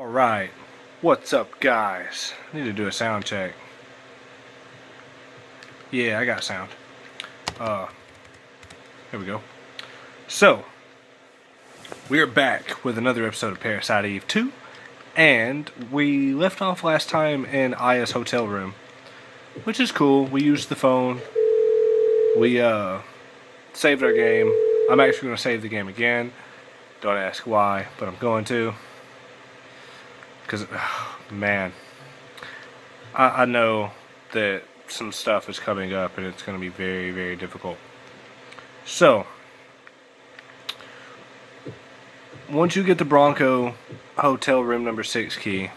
Alright, what's up guys? I need to do a sound check. Yeah, I got sound. Here we go. So, we are back with another episode of Parasite Eve 2. And we left off last time in Aya's hotel room, which is cool. We used the phone. We saved our game. I'm actually going to save the game again. Don't ask why, but I'm going to. Because, man, I know that some stuff is coming up and it's going to be very, very difficult. So, once you get the Bronco hotel room number 6 key, a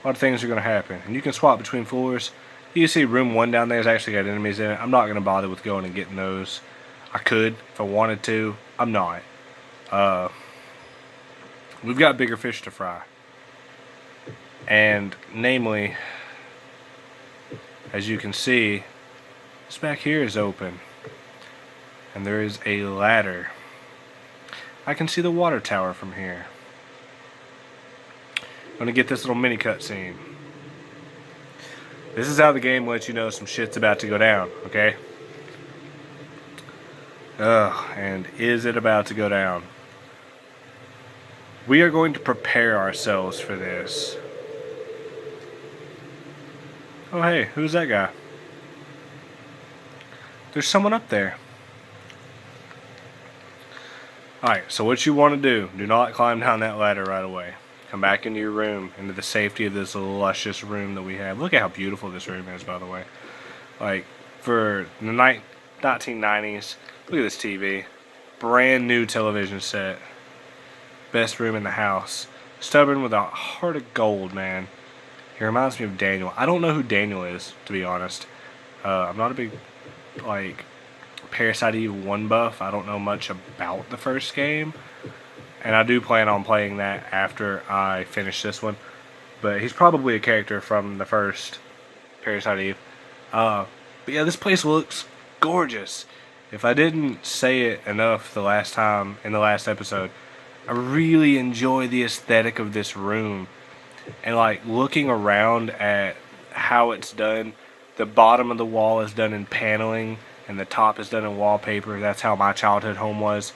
lot of things are going to happen. And you can swap between floors. You see room 1 down there has actually got enemies in it. I'm not going to bother with going and getting those. I could if I wanted to. I'm not. We've got bigger fish to fry. And namely, as you can see, this back here is open. And there is a ladder. I can see the water tower from here. I'm going to get this little mini cutscene. This is how the game lets you know some shit's about to go down, okay? And is it about to go down? We are going to prepare ourselves for this. Oh hey, who's that guy? There's someone up there. Alright, so what you want to do not climb down that ladder right away. Come back into your room, into the safety of this luscious room that we have. Look at how beautiful this room is, by the way. Like, for the 1990s, look at this TV. Brand new television set. Best room in the house. Stubborn with a heart of gold, man. He reminds me of Daniel. I don't know who Daniel is, to be honest. I'm not a big, like, Parasite Eve 1 buff. I don't know much about the first game. And I do plan on playing that after I finish this one. But he's probably a character from the first Parasite Eve. But yeah, this place looks gorgeous. If I didn't say it enough the last time, in the last episode, I really enjoy the aesthetic of this room. And like looking around at how it's done, the bottom of the wall is done in paneling and the top is done in wallpaper. That's how my childhood home was.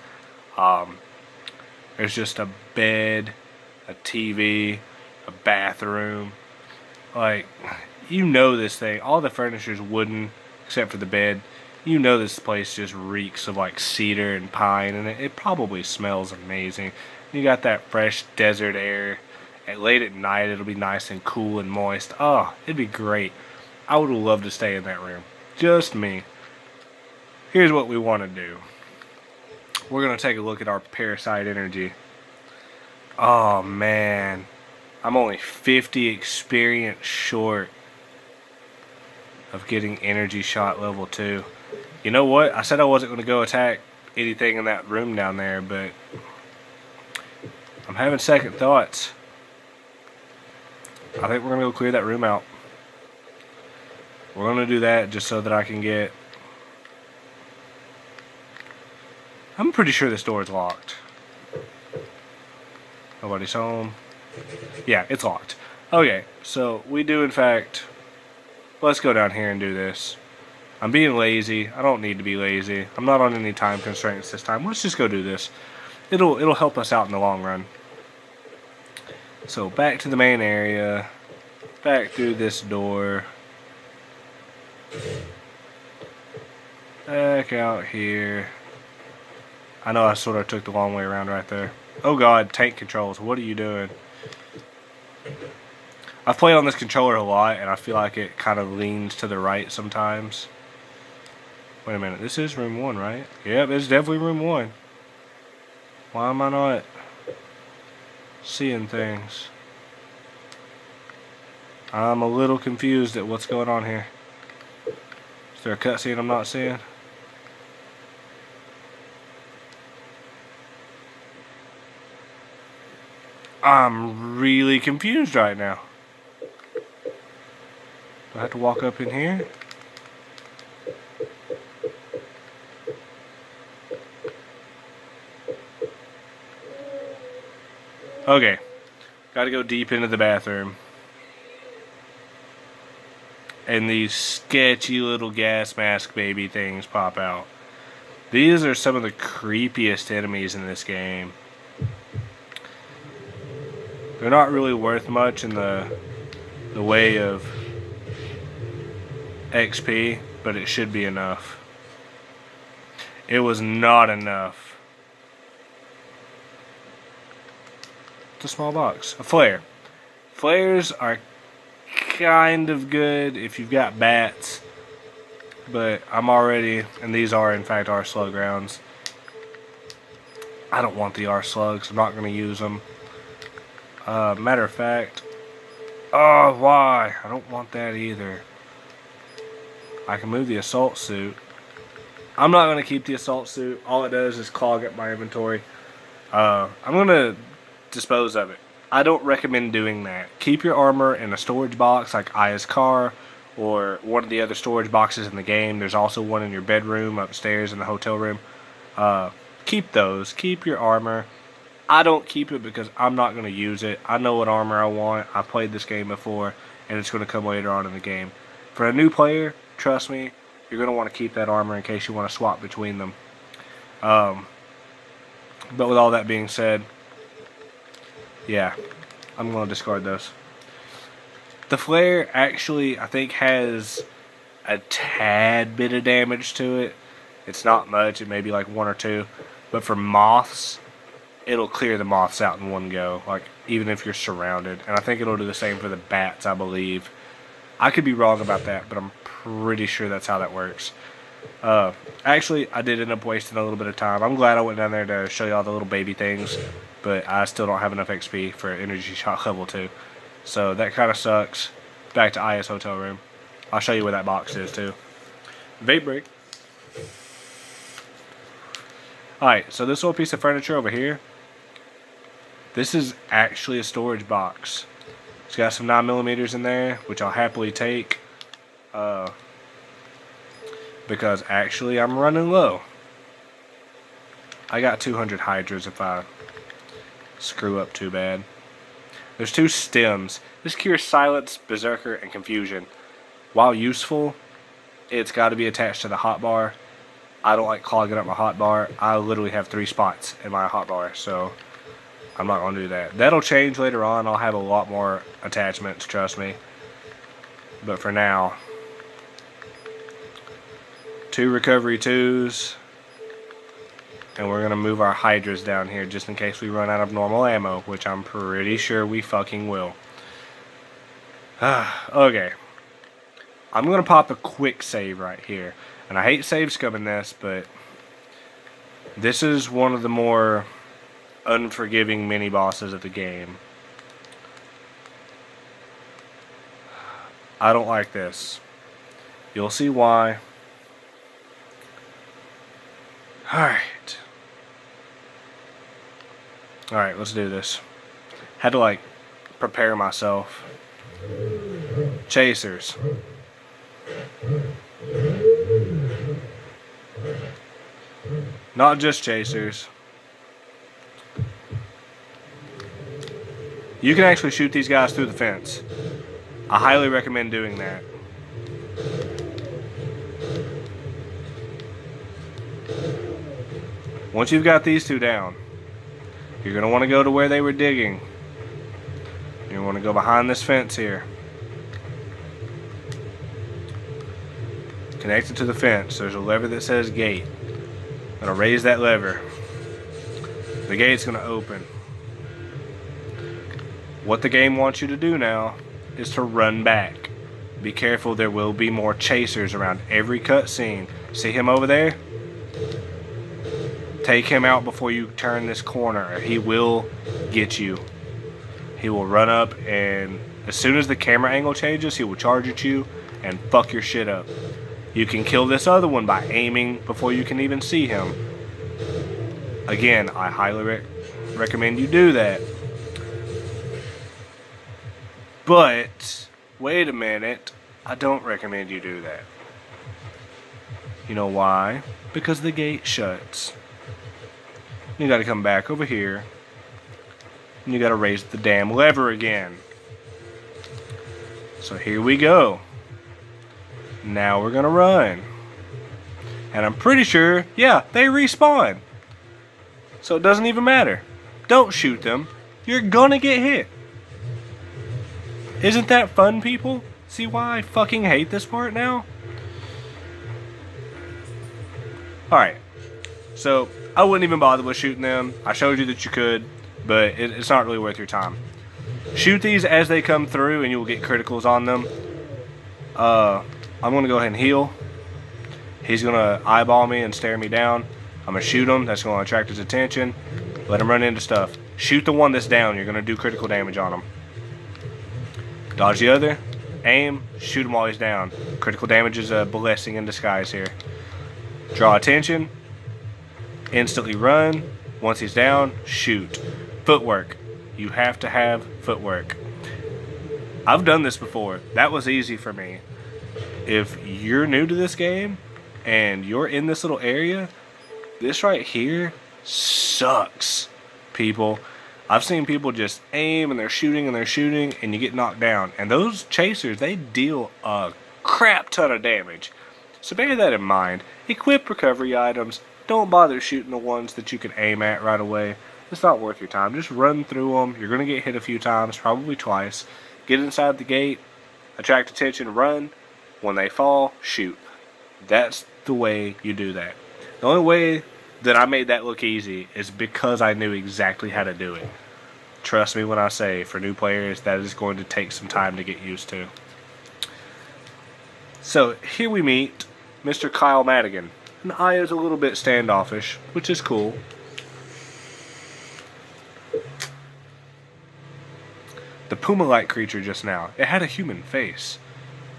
There's just a bed, a TV, a bathroom. Like, you know this thing, all the furniture's wooden except for the bed. You know this place just reeks of like cedar and pine, and it probably smells amazing. You got that fresh desert air. Late at night, it'll be nice and cool and moist. Oh, it'd be great. I would love to stay in that room. Just me. Here's what we want to do. We're going to take a look at our Parasite energy. Oh, man. I'm only 50 experience short of getting energy shot level 2. You know what? I said I wasn't going to go attack anything in that room down there, but I'm having second thoughts. I think we're going to go clear that room out. We're going to do that just so that I can get... I'm pretty sure this door is locked. Nobody's home. Yeah, it's locked. Okay, so we do in fact... Let's go down here and do this. I'm being lazy. I don't need to be lazy. I'm not on any time constraints this time. Let's just go do this. It'll help us out in the long run. So back to the main area, back through this door, back out here. I know I sort of took the long way around right there. Oh god, tank controls, what are you doing? I've played on this controller a lot and I feel like it kind of leans to the right sometimes. Wait a minute, this is room 1, right? Yep, it's definitely room 1. Why am I not seeing things? I'm a little confused at what's going on here. Is there a cutscene I'm not seeing? I'm really confused right now. Do I have to walk up in here? Okay. Got to go deep into the bathroom. And these sketchy little gas mask baby things pop out. These are some of the creepiest enemies in this game. They're not really worth much in the way of XP, but it should be enough. It was not enough. It's a small box. A flare. Flares are kind of good if you've got bats, but I'm already, and these are in fact R slug rounds. I don't want the R slugs. I'm not going to use them. Matter of fact, oh, why? I don't want that either. I can move the assault suit. I'm not going to keep the assault suit. All it does is clog up my inventory. I'm going to dispose of it. I don't recommend doing that. Keep your armor in a storage box like Aya's car or one of the other storage boxes in the game. There's also one in your bedroom upstairs in the hotel room. Keep those. Keep your armor. I don't keep it because I'm not going to use it. I know what armor I want. I played this game before, and it's going to come later on in the game. For a new player, trust me, you're going to want to keep that armor in case you want to swap between them. But with all that being said, yeah, I'm going to discard those. The flare actually, I think, has a tad bit of damage to it. It's not much. It may be like 1 or 2. But for moths, it'll clear the moths out in one go. Like, even if you're surrounded. And I think it'll do the same for the bats, I believe. I could be wrong about that, but I'm pretty sure that's how that works. Actually, I did end up wasting a little bit of time. I'm glad I went down there to show you all the little baby things. But I still don't have enough XP for energy shot level 2. So that kind of sucks. Back to Aya's hotel room. I'll show you where that box is too. Vape break. Alright, so this little piece of furniture over here, this is actually a storage box. It's got some 9mm in there, which I'll happily take. Because actually I'm running low. I got 200 hydras if I screw up too bad. There's 2 stems. This cures silence, berserker, and confusion. While useful, it's got to be attached to the hotbar. I don't like clogging up my hotbar. I literally have 3 spots in my hotbar, so I'm not going to do that. That'll change later on. I'll have a lot more attachments, trust me. But for now, 2 recovery 2s. And we're going to move our hydras down here just in case we run out of normal ammo, which I'm pretty sure we fucking will. Okay. I'm going to pop a quick save right here. And I hate save scumming this, but this is one of the more unforgiving mini-bosses of the game. I don't like this. You'll see why. Alright. Alright, let's do this. Had to, like, prepare myself. Chasers. Not just chasers. You can actually shoot these guys through the fence. I highly recommend doing that. Once you've got these 2 down, you're going to want to go to where they were digging. You want to go behind this fence here. Connected to the fence, there's a lever that says gate. I'm going to raise that lever. The gate's going to open. What the game wants you to do now is to run back. Be careful, there will be more chasers around every cutscene. See him over there? Take him out before you turn this corner, or he will get you. He will run up, and as soon as the camera angle changes, he will charge at you and fuck your shit up. You can kill this other one by aiming before you can even see him. Again, I highly recommend you do that. But, wait a minute, I don't recommend you do that. You know why? Because the gate shuts. You gotta come back over here And you gotta raise the damn lever again. So here we go. Now we're gonna run. And I'm pretty sure, yeah, they respawn. So it doesn't even matter. Don't shoot them. You're gonna get hit. Isn't that fun, people? See why I fucking hate this part now? Alright. So, I wouldn't even bother with shooting them. I showed you that you could, but it's not really worth your time. Shoot these as they come through and you will get criticals on them. I'm going to go ahead and heal. He's going to eyeball me and stare me down. I'm going to shoot him. That's going to attract his attention. Let him run into stuff. Shoot the one that's down. You're going to do critical damage on him. Dodge the other. Aim. Shoot him while he's down. Critical damage is a blessing in disguise here. Draw attention. Instantly run. Once he's down, shoot. Footwork. You have to have footwork. I've done this before. That was easy for me. If you're new to this game and you're in this little area, this right here sucks, people. I've seen people just aim and they're shooting and you get knocked down. And those chasers, they deal a crap ton of damage. So bear that in mind. Equip recovery items. Don't bother shooting the ones that you can aim at right away. It's not worth your time. Just run through them. You're going to get hit a few times, probably twice. Get inside the gate, attract attention, run. When they fall, shoot. That's the way you do that. The only way that I made that look easy is because I knew exactly how to do it. Trust me when I say, for new players, that is going to take some time to get used to. So, here we meet Mr. Kyle Madigan. And Aya's a little bit standoffish, which is cool. The puma-like creature just now, it had a human face.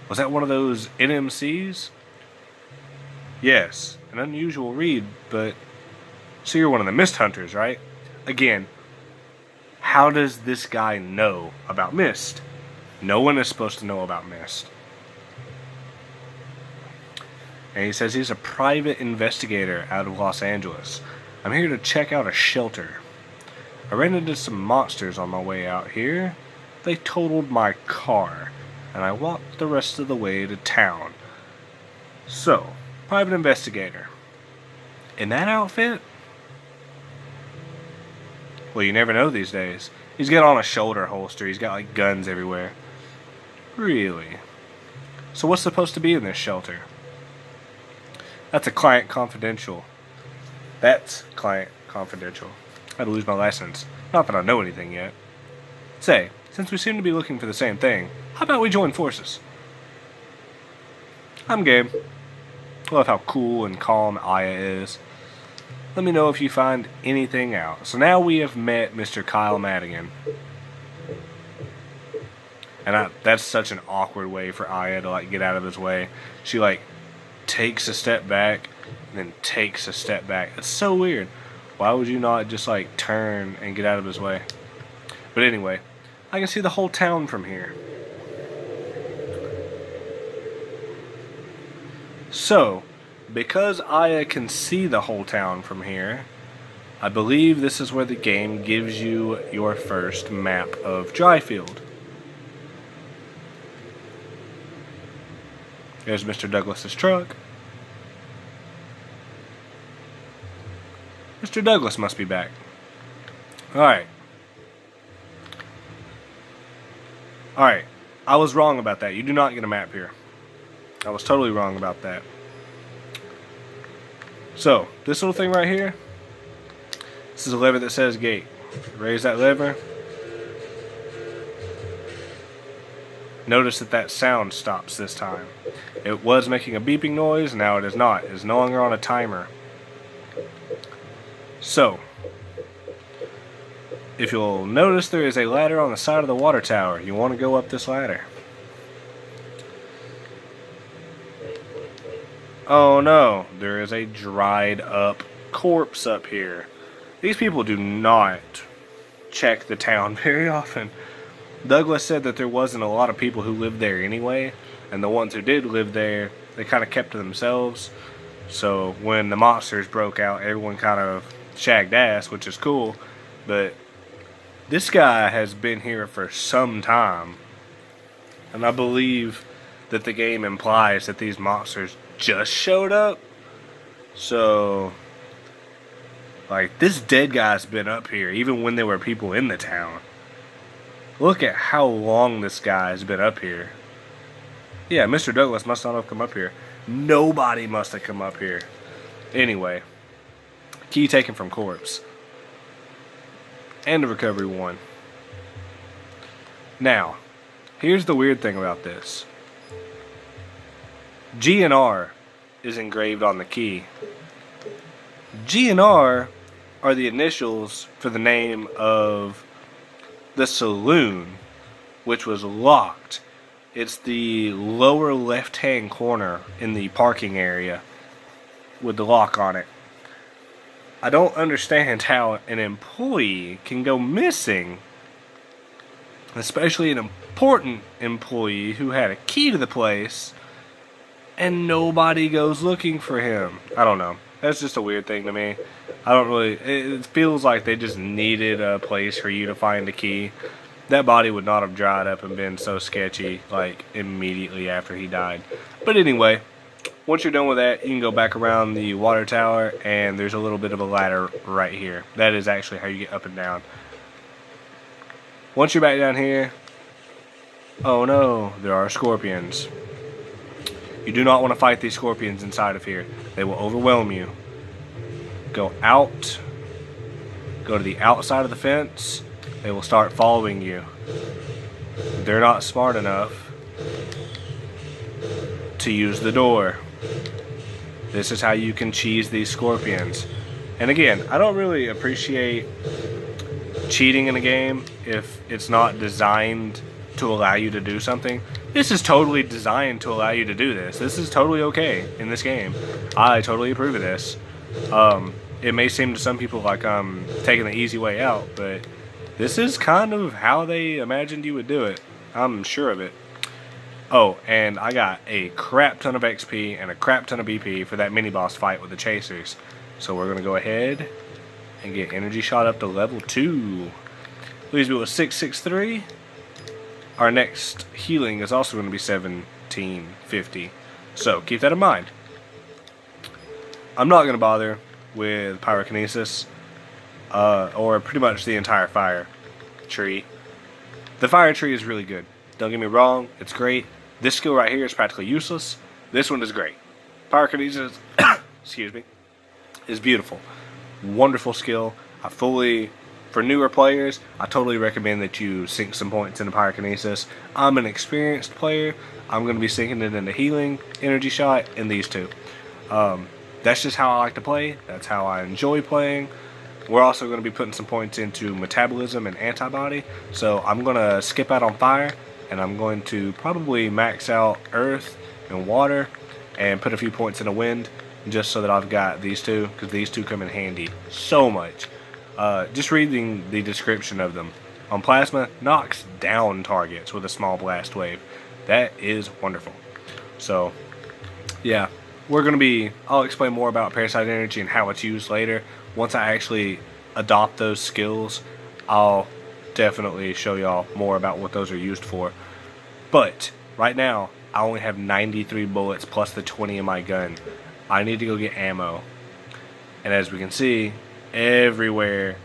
Was that one of those NMCs? Yes, an unusual read, but... So you're one of the mist hunters, right? Again, how does this guy know about mist? No one is supposed to know about mist. And he says he's a private investigator out of Los Angeles. I'm here to check out a shelter. I ran into some monsters on my way out here. They totaled my car, and I walked the rest of the way to town. So, private investigator. In that outfit? Well, you never know these days. He's got on a shoulder holster. He's got, like, guns everywhere. Really? So what's supposed to be in this shelter? That's a client confidential. That's client confidential. I had to lose my license. Not that I know anything yet. Say, since we seem to be looking for the same thing, how about we join forces? I'm game. Love how cool and calm Aya is. Let me know if you find anything out. So now we have met Mr. Kyle Madigan. And that's such an awkward way for Aya to, like, get out of his way. She, like, takes a step back and then takes a step back. It's so weird. Why would you not just, like, turn and get out of his way? But anyway, I can see the whole town from here. So, because Aya can see the whole town from here, I believe this is where the game gives you your first map of Dryfield. There's Mr. Douglas's truck. Mr. Douglas must be back. Alright. Alright. I was wrong about that. You do not get a map here. I was totally wrong about that. So, this little thing right here, this is a lever that says gate. Raise that lever. Notice that sound stops this time. It was making a beeping noise, now it is not. It is no longer on a timer. So, if you'll notice, there is a ladder on the side of the water tower. You want to go up this ladder. Oh no, there is a dried up corpse up here. These people do not check the town very often. Douglas said that there wasn't a lot of people who lived there anyway, and the ones who did live there, they kind of kept to themselves. So when the monsters broke out, everyone kind of shagged ass, which is cool, but This guy has been here for some time. And I believe that the game implies that these monsters just showed up. So, like, this dead guy's been up here even when there were people in the town. Look at how long this guy has been up here. Yeah, Mr. Douglas must not have come up here. Nobody must have come up here. Anyway, key taken from corpse. And the recovery one. Now, here's the weird thing about this. G and R is engraved on the key. G and R are the initials for the name of the saloon, which was locked. It's the lower left-hand corner in the parking area with the lock on it. I don't understand how an employee can go missing, especially an important employee who had a key to the place, and nobody goes looking for him. I don't know. That's just a weird thing to me. I don't really... It feels like they just needed a place for you to find a key. That body would not have dried up and been so sketchy, like, immediately after he died. But anyway, once you're done with that, you can go back around the water tower, and there's a little bit of a ladder right here. That is actually how you get up and down. Once you're back down here... Oh no, there are scorpions. You do not want to fight these scorpions inside of here. They will overwhelm you. Go out. Go to the outside of the fence. They will start following you. They're not smart enough to use the door. This is how you can cheese these scorpions. And again, I don't really appreciate cheating in a game if it's not designed to allow you to do something. This is totally designed to allow you to do this. This is totally okay in this game. I totally approve of this. It may seem to some people like I'm taking the easy way out, but this is kind of how they imagined you would do it. I'm sure of it. Oh, and I got a crap ton of XP and a crap ton of BP for that mini-boss fight with the chasers. So we're going to go ahead and get energy shot up to level 2. Leaves me with 663. Our next healing is also going to be 1750. So keep that in mind. I'm not going to bother with pyrokinesis. Or pretty much the entire fire tree. The fire tree is really good. Don't get me wrong, it's great. This skill right here is practically useless. This one is great. Pyrokinesis, excuse me, is beautiful. Wonderful skill. For newer players, I totally recommend that you sink some points into pyrokinesis. I'm an experienced player. I'm going to be sinking it into healing, energy shot, and these two. That's just how I like to play. That's how I enjoy playing. We're also going to be putting some points into metabolism and antibody. So I'm going to skip out on fire, and I'm going to probably max out earth and water and put a few points into wind just so that I've got these two, because these two come in handy so much. Just reading the description of them. On plasma, knocks down targets with a small blast wave. That is wonderful. So, yeah. I'll explain more about Parasite Energy and how it's used later. Once I actually adopt those skills, I'll definitely show y'all more about what those are used for. But, right now, I only have 93 bullets plus the 20 in my gun. I need to go get ammo. And as we can see, everywhere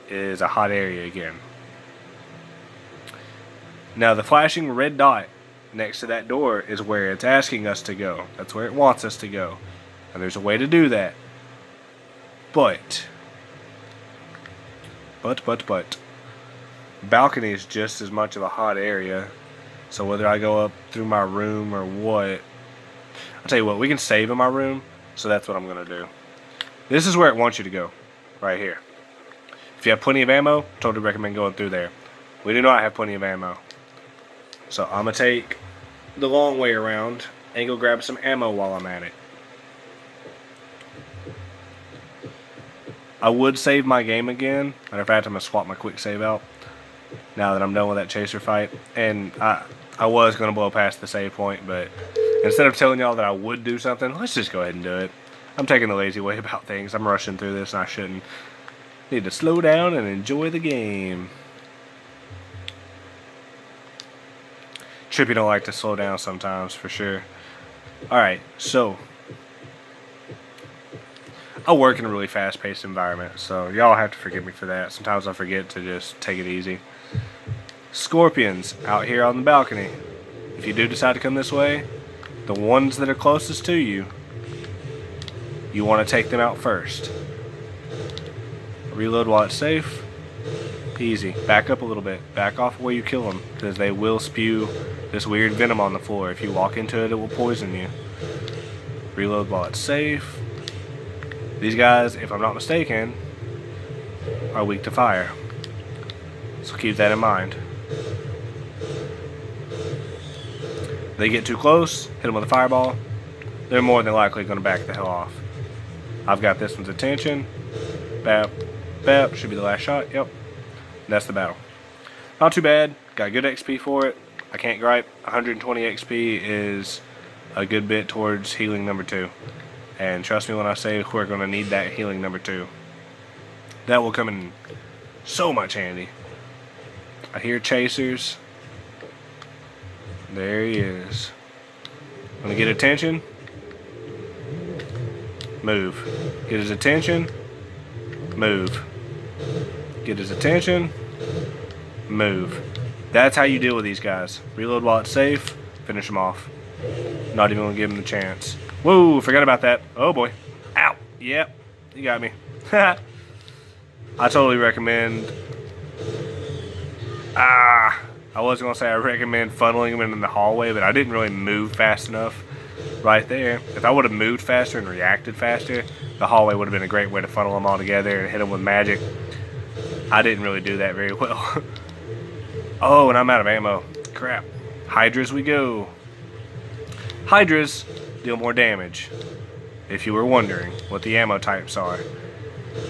is a hot area again. Now, the flashing red dot next to that door is where it's asking us to go. That's where it wants us to go. And there's a way to do that. But. Balcony is just as much of a hot area. So whether I go up through my room or what. I'll tell you what, we can save in my room. So that's what I'm going to do. This is where it wants you to go. Right here. If you have plenty of ammo, totally recommend going through there. We do not have plenty of ammo. So I'm going to take the long way around and go grab some ammo while I'm at it. I would save my game again. Matter of fact, I'm going to swap my quick save out now that I'm done with that chaser fight. And I was going to blow past the save point, but instead of telling y'all that I would do something, let's just go ahead and do it. I'm taking the lazy way about things. I'm rushing through this and I shouldn't. Need to slow down and enjoy the game. Trippie don't like to slow down sometimes, for sure. Alright, so I work in a really fast-paced environment, so y'all have to forgive me for that. Sometimes I forget to just take it easy. Scorpions out here on the balcony. If you do decide to come this way, the ones that are closest to you, you want to take them out first. Reload while it's safe. Easy. Back up a little bit. Back off where you kill them, because they will spew this weird venom on the floor. If you walk into it, it will poison you. Reload while it's safe. These guys, if I'm not mistaken, are weak to fire. So keep that in mind. They get too close, hit them with a fireball, they're more than likely going to back the hell off. I've got this one's attention. Bap, bap, should be the last shot, yep. That's the battle. Not too bad, got good XP for it. I can't gripe, 120 XP is a good bit towards healing number 2. And trust me when I say we're going to need that healing number 2. That will come in so much handy. I hear chasers. There he is. Gonna get attention. Move. Get his attention. Move. Get his attention. Move. That's how you deal with these guys. Reload while it's safe. Finish them off. Not even gonna give them the chance. Whoa, forgot about that. Oh boy. Ow. Yep. You got me. I totally recommend... I was going to say I recommend funneling them in the hallway, but I didn't really move fast enough right there. If I would have moved faster and reacted faster, the hallway would have been a great way to funnel them all together and hit them with magic. I didn't really do that very well. Oh, and I'm out of ammo. Crap. Hydras we go. Hydras deal more damage, if you were wondering what the ammo types are.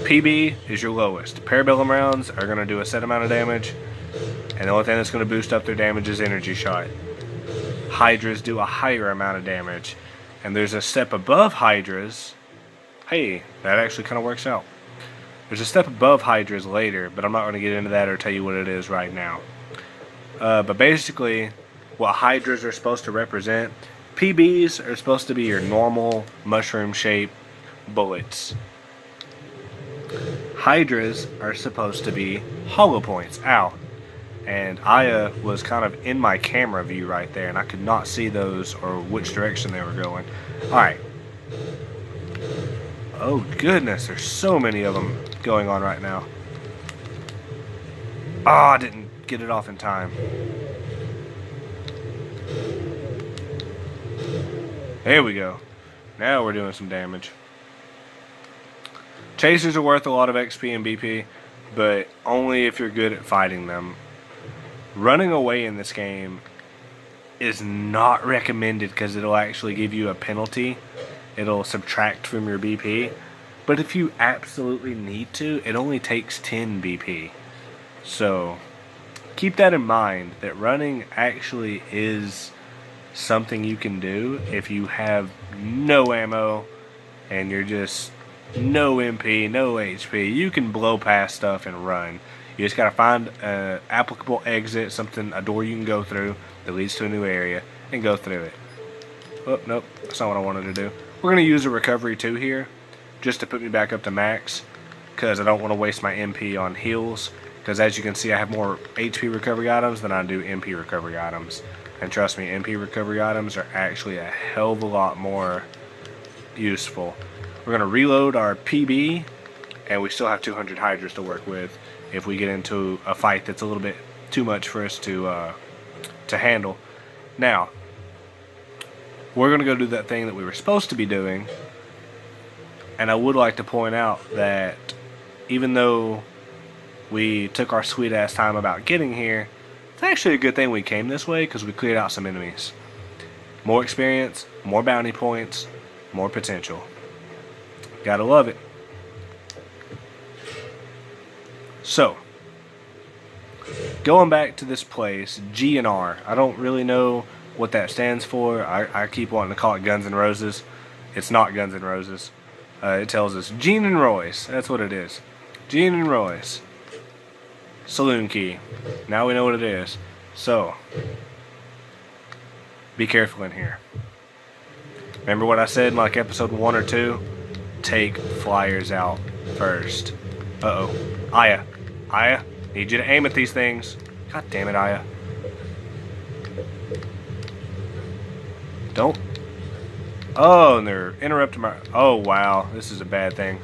PB is your lowest. Parabellum rounds are going to do a set amount of damage, and the only thing that's going to boost up their damage is energy shot. Hydras do a higher amount of damage, and there's a step above Hydras. Hey, that actually kind of works out. There's a step above Hydras later, but I'm not going to get into that or tell you what it is right now. But basically, what Hydras are supposed to represent, PBs are supposed to be your normal mushroom-shaped bullets. Hydras are supposed to be hollow points. Ow. And Aya was kind of in my camera view right there, and I could not see those or which direction they were going. Alright. Oh goodness, there's so many of them going on right now. I didn't get it off in time. There we go. Now we're doing some damage. Chasers are worth a lot of XP and BP, but only if you're good at fighting them. Running away in this game is not recommended because it'll actually give you a penalty. It'll subtract from your BP. But if you absolutely need to, it only takes 10 BP. So keep that in mind, that running actually is something you can do if you have no ammo and you're just no MP, no HP. You can blow past stuff and run. You just gotta find an applicable exit, a door you can go through that leads to a new area, and go through it. Oh, nope, that's not what I wanted to do. We're gonna use a recovery 2 here, just to put me back up to max, because I don't want to waste my MP on heals, because as you can see I have more HP recovery items than I do MP recovery items. And trust me, MP recovery items are actually a hell of a lot more useful. We're gonna reload our PB, and we still have 200 Hydras to work with if we get into a fight that's a little bit too much for us to handle. Now, we're going to go do that thing that we were supposed to be doing, and I would like to point out that even though we took our sweet ass time about getting here, it's actually a good thing we came this way because we cleared out some enemies. More experience, more bounty points, more potential. Gotta love it. So, going back to this place, G&R. I don't really know what that stands for. I keep wanting to call it Guns N' Roses. It's not Guns N' Roses. It tells us Gene and Royce. That's what it is. Gene and Royce. Saloon key. Now we know what it is. So, be careful in here. Remember what I said in like episode 1 or 2? Take flyers out first. Uh-oh. Aya. Aya, need you to aim at these things. God damn it, Aya. Don't. Oh, and they're interrupting my... Oh, wow. This is a bad thing.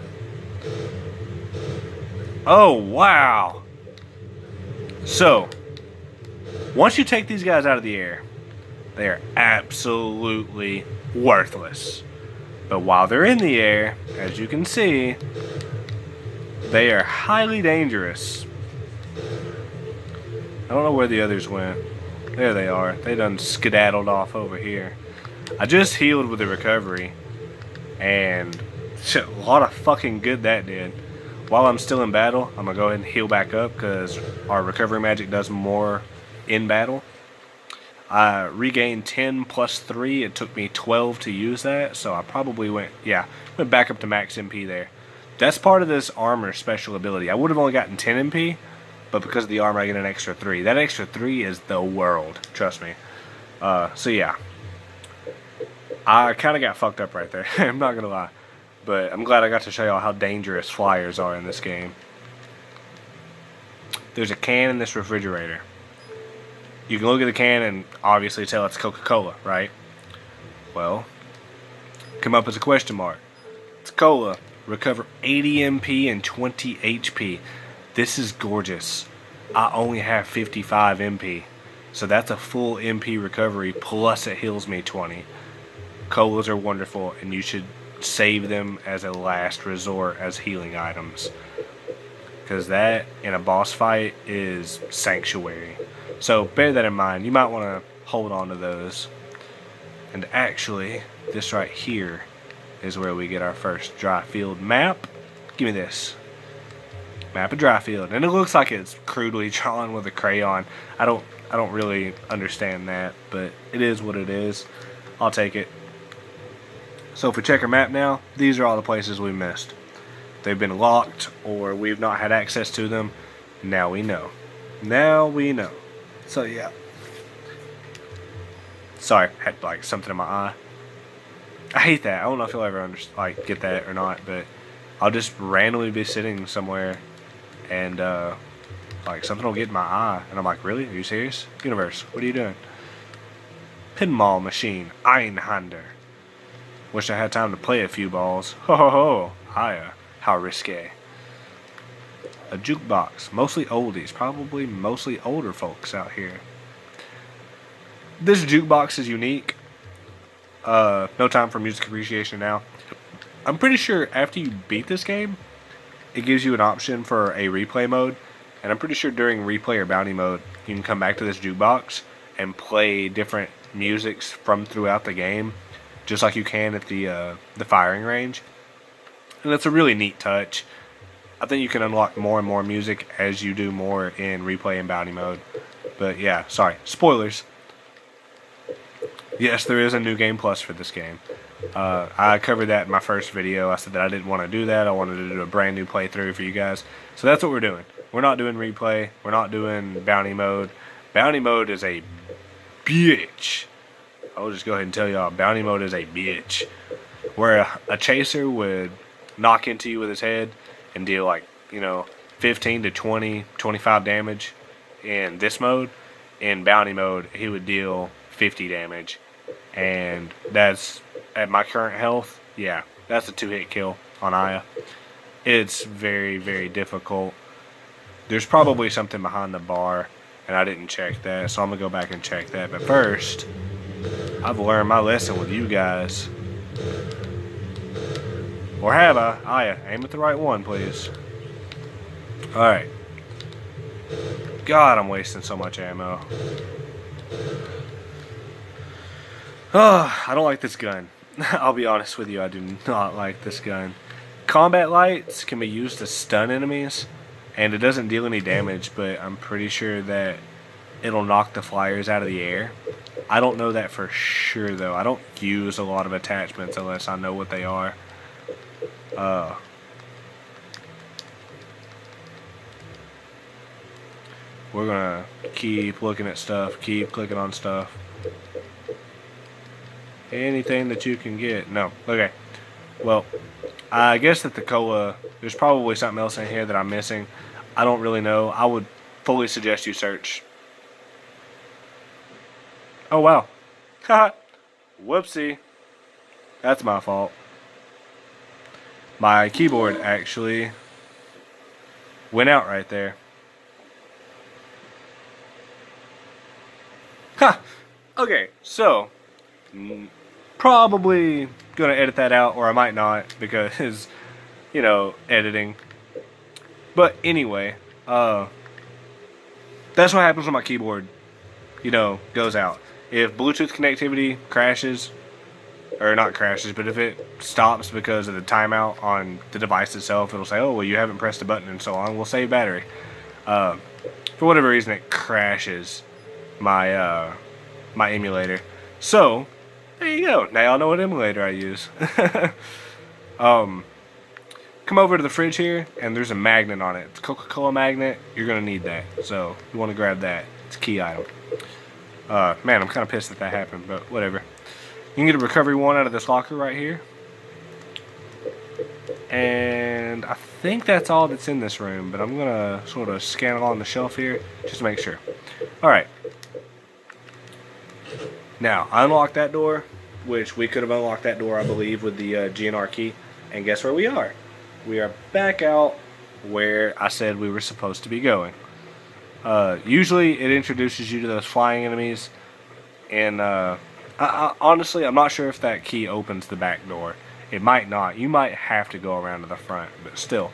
Oh, wow. So, once you take these guys out of the air, they are absolutely worthless. But while they're in the air, as you can see, they are highly dangerous. I don't know where the others went. There they are. They done skedaddled off over here. I just healed with the recovery, and a lot of fucking good that did. While I'm still in battle, I'm going to go ahead and heal back up because our recovery magic does more in battle. I regained 10 plus 3. It took me 12 to use that, so I probably went back up to max MP there. That's part of this armor special ability. I would have only gotten 10 MP, but because of the armor I get an extra 3. That extra 3 is the world, trust me. So yeah. I kind of got fucked up right there, I'm not going to lie. But I'm glad I got to show y'all how dangerous flyers are in this game. There's a can in this refrigerator. You can look at the can and obviously tell it's Coca-Cola, right? Well, come up as a question mark. It's cola. Recover 80 MP and 20 HP. This is gorgeous. I only have 55 MP. So that's a full MP recovery plus it heals me 20. Colas are wonderful and you should save them as a last resort as healing items. Because that in a boss fight is sanctuary. So bear that in mind. You might want to hold on to those. And actually, this right here is where we get our first dry field map. Give me this. Map of dry field. And it looks like it's crudely drawn with a crayon. I don't really understand that, but it is what it is. I'll take it. So if we check our map now, these are all the places we missed. They've been locked or we've not had access to them. Now we know. Now we know. So yeah. Sorry, I had like something in my eye. I hate that. I don't know if you'll ever get that or not, but I'll just randomly be sitting somewhere and like something will get in my eye and I'm like, really? Are you serious? Universe, what are you doing? Pinball machine, Einhander. Wish I had time to play a few balls. Ho ho ho. Hiya. How risque. A jukebox. Mostly oldies. Probably mostly older folks out here. This jukebox is unique. No time for music appreciation now. I'm pretty sure after you beat this game, it gives you an option for a replay mode. And I'm pretty sure during replay or bounty mode, you can come back to this jukebox and play different musics from throughout the game. Just like you can at the firing range. And it's a really neat touch. I think you can unlock more and more music as you do more in replay and bounty mode. But yeah, sorry. Spoilers. Yes, there is a new game plus for this game. I covered that in my first video. I said that I didn't want to do that. I wanted to do a brand new playthrough for you guys. So that's what we're doing. We're not doing replay. We're not doing bounty mode. Bounty mode is a bitch. I'll just go ahead and tell y'all, bounty mode is a bitch. Where a chaser would knock into you with his head and deal 15 to 20, 25 damage in this mode. In bounty mode, he would deal 50 damage. And that's, at my current health, yeah, that's a 2-hit kill on Aya. It's very, very difficult. There's probably something behind the bar, and I didn't check that, so I'm going to go back and check that. But first, I've learned my lesson with you guys. Or have I? Aya, aim at the right one, please. Alright. God, I'm wasting so much ammo. Oh, I don't like this gun. I'll be honest with you, I do not like this gun. Combat lights can be used to stun enemies, and it doesn't deal any damage, but I'm pretty sure that it'll knock the flyers out of the air. I don't know that for sure, though. I don't use a lot of attachments unless I know what they are. we're gonna keep looking at stuff, keep clicking on stuff. Anything that you can get. No. Okay. Well, I guess that the cola, there's probably something else in here that I'm missing. I don't really know. I would fully suggest you search. Oh, wow. Haha. Whoopsie. That's my fault. My keyboard actually went out right there. Ha! Okay, so probably gonna edit that out, or I might not, because you know, editing. But anyway, that's what happens when my keyboard, you know, goes out. If Bluetooth connectivity crashes, or not crashes, but if it stops because of the timeout on the device itself, it'll say, oh, well, you haven't pressed a button and so on. We'll save battery. For whatever reason, it crashes my my emulator. So, there you go. Now y'all know what emulator I use. Come over to the fridge here, and there's a magnet on it. It's a Coca-Cola magnet. You're going to need that. So, you want to grab that. It's a key item. Man, I'm kind of pissed that happened, but whatever. You can get a recovery one out of this locker right here. And I think that's all that's in this room, but I'm going to sort of scan along the shelf here just to make sure. Alright. Now, unlock that door, which we could have unlocked that door, I believe, with the GNR key. And guess where we are? We are back out where I said we were supposed to be going. Usually it introduces you to those flying enemies, and honestly, I'm not sure if that key opens the back door. It might not. You might have to go around to the front, but still.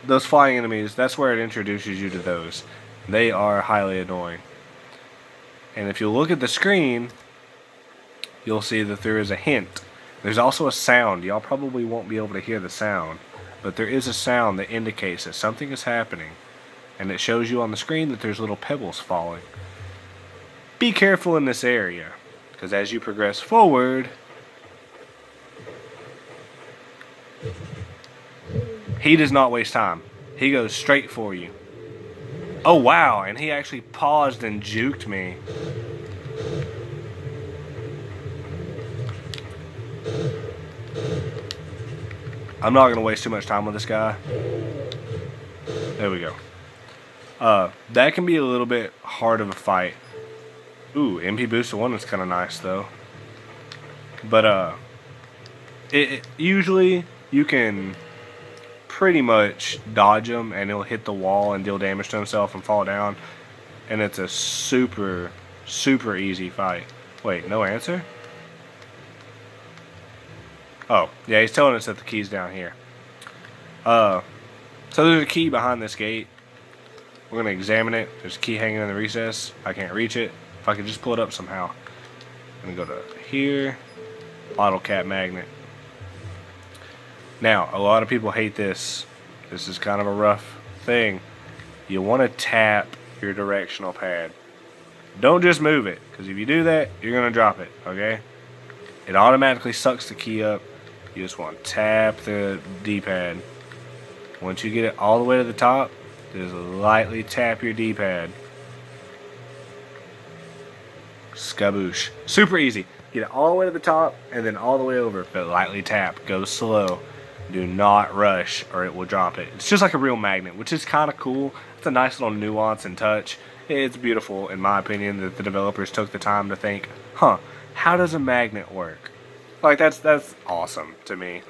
Those flying enemies, that's where it introduces you to those. They are highly annoying. And if you look at the screen, you'll see that there is a hint. There's also a sound. Y'all probably won't be able to hear the sound, but there is a sound that indicates that something is happening. And it shows you on the screen that there's little pebbles falling. Be careful in this area, because as you progress forward, he does not waste time. He goes straight for you. Oh wow, and he actually paused and juked me. I'm not going to waste too much time with this guy. There we go. That can be a little bit hard of a fight. Ooh, MP Booster 1 is kind of nice though. But usually you can pretty much dodge him and he'll hit the wall and deal damage to himself and fall down. And it's a super, super easy fight. Wait, no answer? Oh, yeah, he's telling us that the key's down here. So there's a key behind this gate. We're going to examine it. There's a key hanging in the recess. I can't reach it. If I could just pull it up somehow. I'm going to go to here. Bottle cap magnet. Now, a lot of people hate this. This is kind of a rough thing. You want to tap your directional pad. Don't just move it, because if you do that, you're going to drop it, okay? It automatically sucks the key up. You just want to tap the D-pad. Once you get it all the way to the top, just lightly tap your D-pad. Skaboosh. Super easy. Get it all the way to the top and then all the way over, but lightly tap. Go slow. Do not rush or it will drop it. It's just like a real magnet, which is kind of cool. It's a nice little nuance and touch. It's beautiful, in my opinion, that the developers took the time to think, huh, how does a magnet work? Like, that's awesome to me.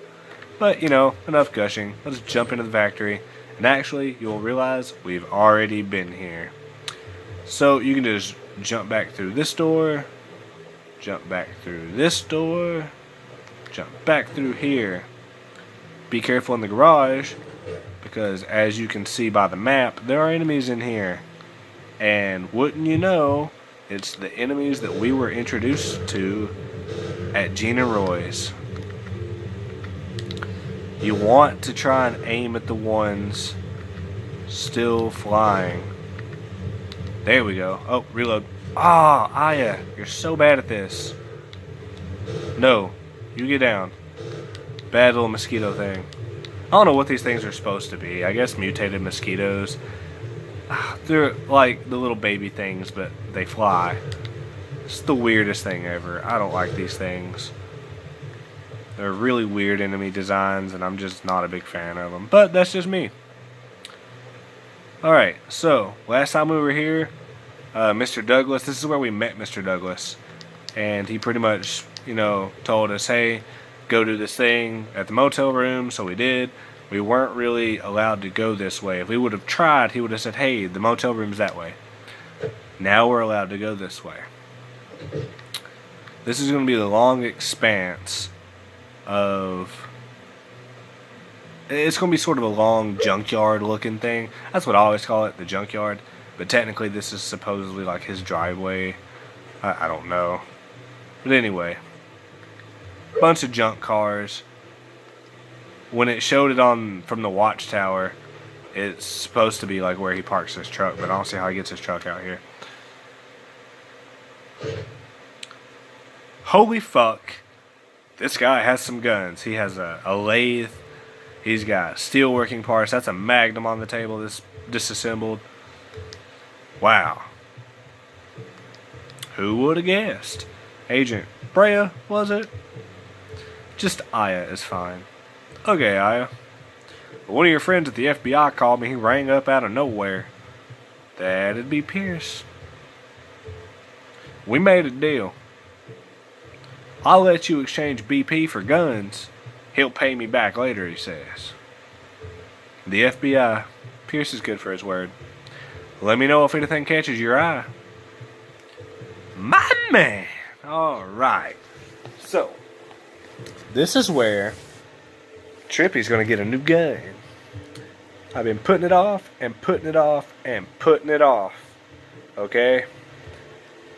But, you know, enough gushing. Let's jump into the factory. And actually, you'll realize we've already been here. So, you can just jump back through this door. Jump back through this door. Jump back through here. Be careful in the garage, because as you can see by the map, there are enemies in here. And wouldn't you know, it's the enemies that we were introduced to at Gene and Roy's. You want to try and aim at the ones still flying. There we go. Oh, reload. Ah, Aya, you're so bad at this. No, you get down. Bad little mosquito thing. I don't know what these things are supposed to be. I guess mutated mosquitoes. They're like the little baby things, but they fly. It's the weirdest thing ever. I don't like these things. They're really weird enemy designs, and I'm just not a big fan of them. But that's just me. Alright, so last time we were here, Mr. Douglas, this is where we met Mr. Douglas. And he pretty much, told us, hey, go do this thing at the motel room. So we did. We weren't really allowed to go this way. If we would have tried, he would have said, hey, the motel room's that way. Now we're allowed to go this way. This is going to be the long expanse of... It's going to be sort of a long junkyard looking thing. That's what I always call it, the junkyard. But technically this is supposedly like his driveway. I don't know. But anyway. Bunch of junk cars. When it showed it on from the watchtower, it's supposed to be like where he parks his truck. But I don't see how he gets his truck out here. Holy fuck. This guy has some guns. He has a lathe. He's got steel working parts. That's a Magnum on the table that's disassembled. Wow. Who would have guessed? Agent Brea, was it? Just Aya is fine. Okay, Aya. One of your friends at the FBI called me. He rang up out of nowhere. That'd be Pierce. We made a deal. I'll let you exchange BP for guns. He'll pay me back later, he says. The FBI. Pierce is good for his word. Let me know if anything catches your eye. My man. Alright. So, this is where Trippie's going to get a new gun. I've been putting it off and putting it off and putting it off. Okay?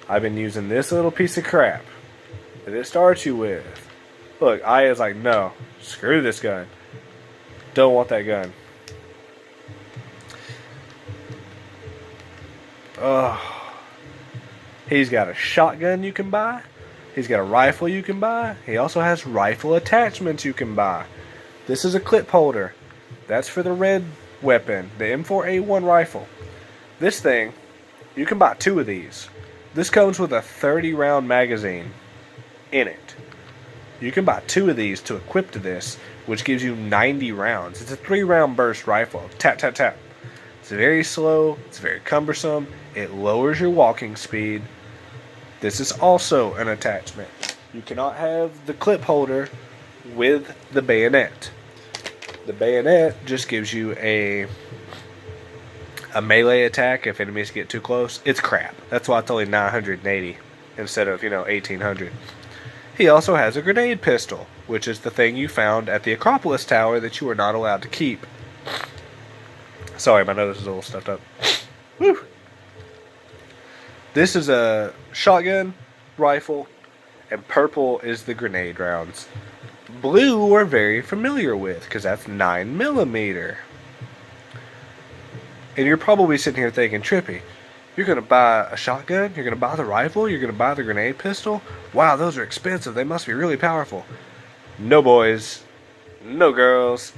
I've been using this little piece of crap that it starts you with. Look, Aya's like, no, screw this gun. Don't want that gun. Oh, he's got a shotgun you can buy. He's got a rifle you can buy. He also has rifle attachments you can buy. This is a clip holder. That's for the red weapon, the M4A1 rifle. This thing, you can buy 2 of these. This comes with a 30-round magazine in it. You can buy 2 of these to equip to this, which gives you 90 rounds. It's a 3-round burst rifle. Tap, tap, tap. It's very slow. It's very cumbersome. It lowers your walking speed. This is also an attachment. You cannot have the clip holder with the bayonet. The bayonet just gives you a melee attack if enemies get too close. It's crap. That's why it's only 980 instead of, 1800. He also has a grenade pistol, which is the thing you found at the Acropolis Tower that you are not allowed to keep. Sorry, my nose is a little stuffed up. Woo! This is a shotgun, rifle, and purple is the grenade rounds. Blue we're very familiar with, because that's 9mm. And you're probably sitting here thinking, Trippie, you're going to buy a shotgun? You're going to buy the rifle? You're going to buy the grenade pistol? Wow, those are expensive. They must be really powerful. No boys. No girls.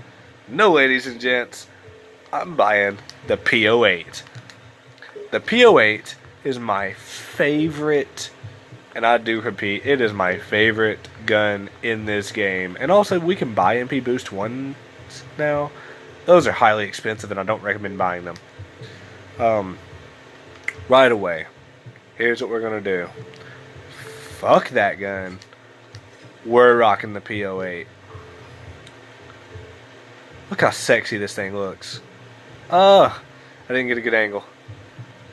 No ladies and gents. I'm buying the P08. The P08 is my favorite, and I do repeat, it is my favorite gun in this game. And also, we can buy MP Boost 1s now. Those are highly expensive, and I don't recommend buying them. Right away, here's what we're going to do. Fuck that gun. We're rocking the P08. Look how sexy this thing looks. I didn't get a good angle.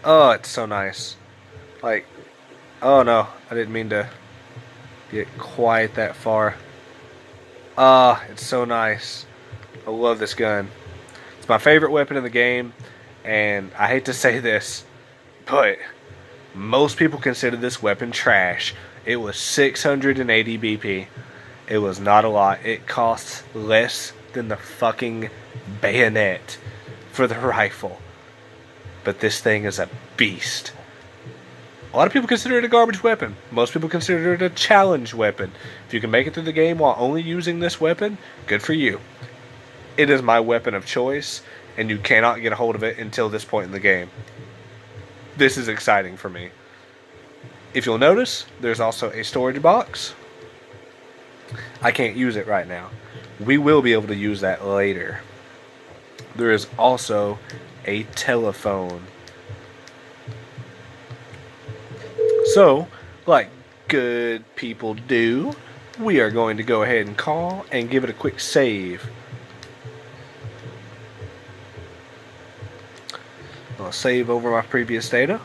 Oh, it's so nice. Like, oh no, I didn't mean to get quite that far. It's so nice. I love this gun. It's my favorite weapon in the game, and I hate to say this, but most people consider this weapon trash. It was 680 BP. It was not a lot. It costs less than the fucking bayonet for the rifle. But this thing is a beast. A lot of people consider it a garbage weapon. Most people consider it a challenge weapon. If you can make it through the game while only using this weapon, good for you. It is my weapon of choice, and you cannot get a hold of it until this point in the game. This is exciting for me. If you'll notice, there's also a storage box. I can't use it right now. We will be able to use that later. There is also a telephone. So, like good people do, we are going to go ahead and call and give it a quick save. I'll save over my previous data.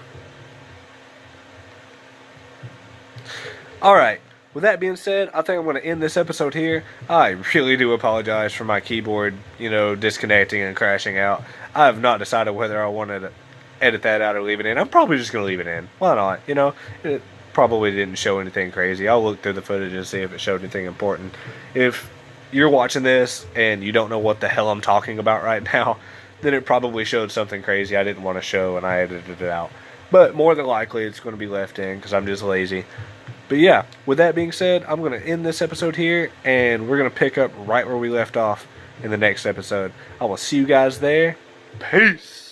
Alright, with that being said, I think I'm going to end this episode here. I really do apologize for my keyboard, disconnecting and crashing out. I have not decided whether I want to edit that out or leave it in. I'm probably just going to leave it in. Why not? It probably didn't show anything crazy. I'll look through the footage and see if it showed anything important. If you're watching this and you don't know what the hell I'm talking about right now, then it probably showed something crazy I didn't want to show and I edited it out. But more than likely it's going to be left in because I'm just lazy. But yeah, with that being said, I'm going to end this episode here, and we're going to pick up right where we left off in the next episode. I will see you guys there. Peace!